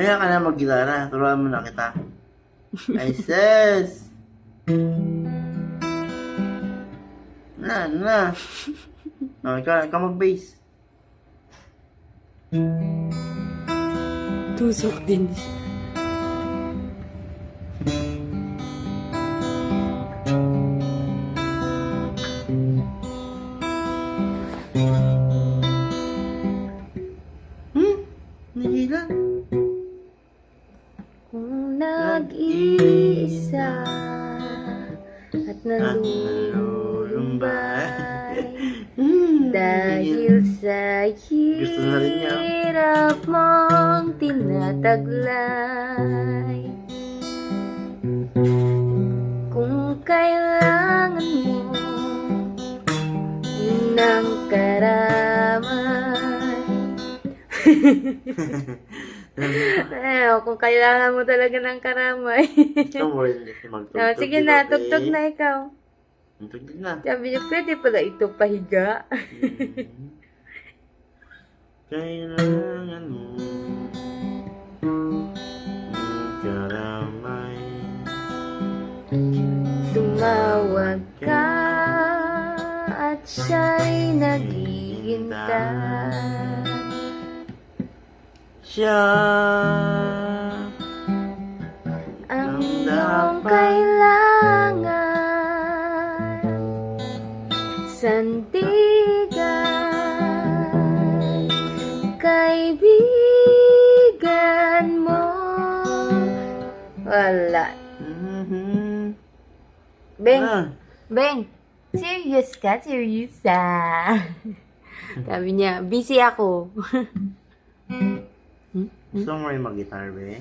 Kaya ka na mag-gitara. Turuan mo na kita. Ay, sis! Na. Ikaw mag-bass. Tusok din siya. Nahila. Kung nag-iisa at nalulumbay dahil sa Gusto na rin niya. hirap mong tinataglay, kung kailangan mo yun ang karamay. Kung kailangan mo talaga ng karamay. Ikaw mo rin magtugtog. Sige na, tugtog na ikaw. Tugtog na. Sabi niya, pwede pala ito pahiga. Kailangan mo karamay. Tumawag ka at siya'y naghihintay. Siya Ang iyong kailangan, sandigan, kaibigan mo. Wala. Beng, Beng, serious ka? Serious Sabi niya, busy ako. Gusto mo rin mag-guitar, be?